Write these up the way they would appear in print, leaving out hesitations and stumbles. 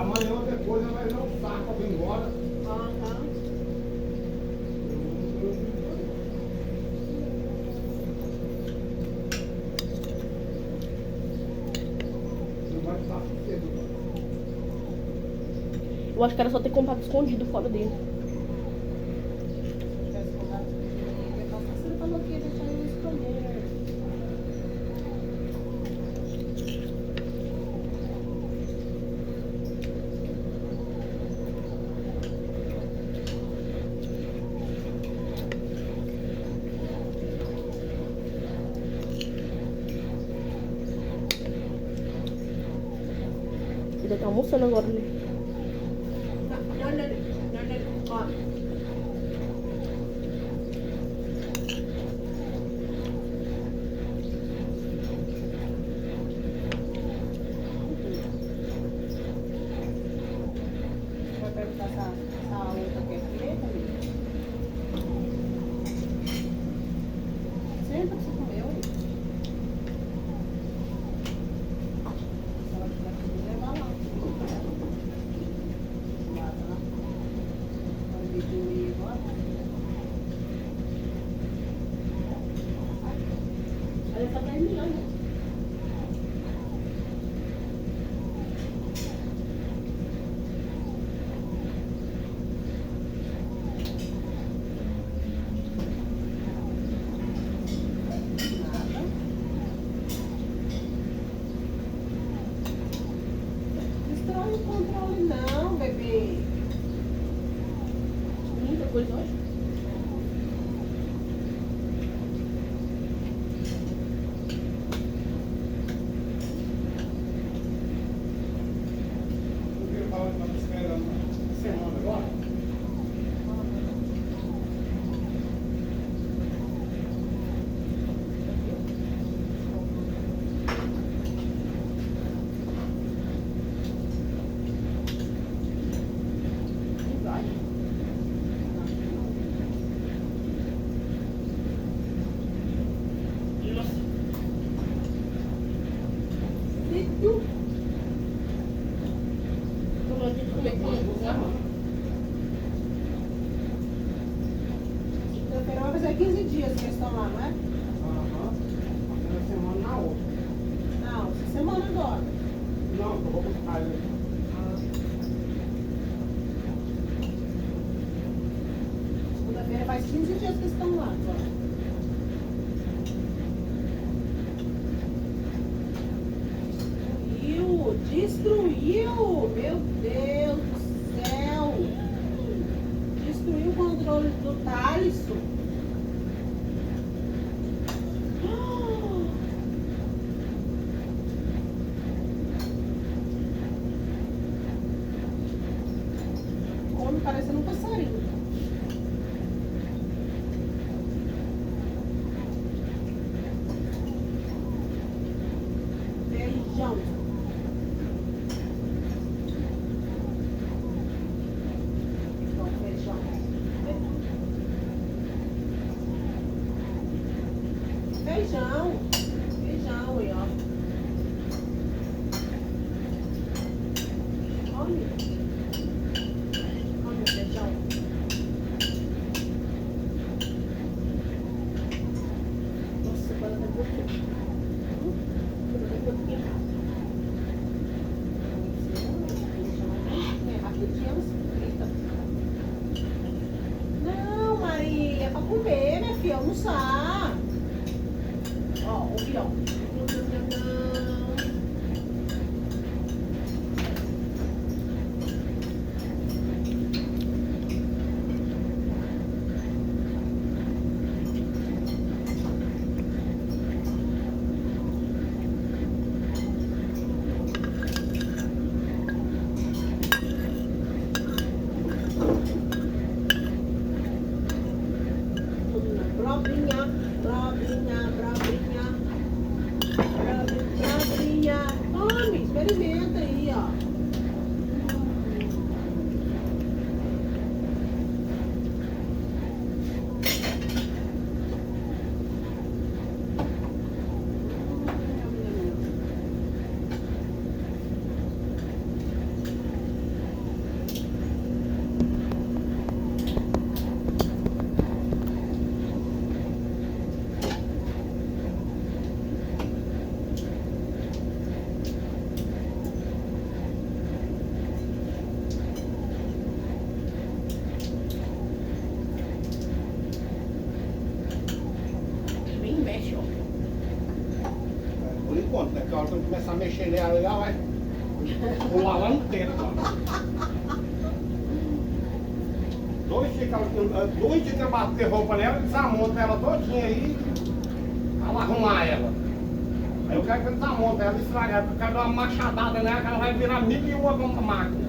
Amanhã ou depois ela vai dar um saco pra vir embora. Aham. Não vai estar cedo. Eu acho que era só ter comprado escondido fora dele. Você falou que ia deixar eu escolher. Ele tá almoçando agora, né? Não. Ó. Vai perguntar se a outra quer preta, amiga? Senta pra você comer, ué. Se ela quiser comer, leva lá. Lá, tá? Agora o vídeo meio agora. Aí tá terminando. Nada. Destrói o controle não, bebê. Muita coisa hoje. Porque eu tava esperando uma semana agora. E vai. Nossa. Filho. Tô falando de comer com arroz. Segunda-feira vai fazer 15 dias que eles estão lá, não é? Aham. Uma semana na outra. Não, essa semana agora. Não, eu vou buscar ele. Segunda-feira faz 15 dias que eles estão lá agora. Destruiu! Meu Deus do céu! Destruiu o controle do Thaleson. Come parecendo um passarinho. Feijão. Bom, feijão. Feijão. Feijão aí, ó. Come. Come o feijão. Nossa, agora tá pouquinho. Tá pouquinho. É rapidinho, você frita. Não, Maria, é pra comer, minha filha, almoçar. Ó, o pião. Brobinha, brobinha, brobinha. Se eu começar a mexer nela, ela vai pular lá no teto. Ó. 2 dias que eu bater roupa nela, desamonta ela todinha aí, ela arrumar ela. Aí eu quero que eu desamonta ela, estragar, eu quero dar uma machadada nela, que ela vai virar 1001 máquina.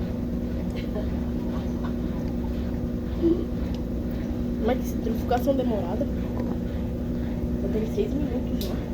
Mas que centrifugação demorada. Eu tenho 6 minutos já.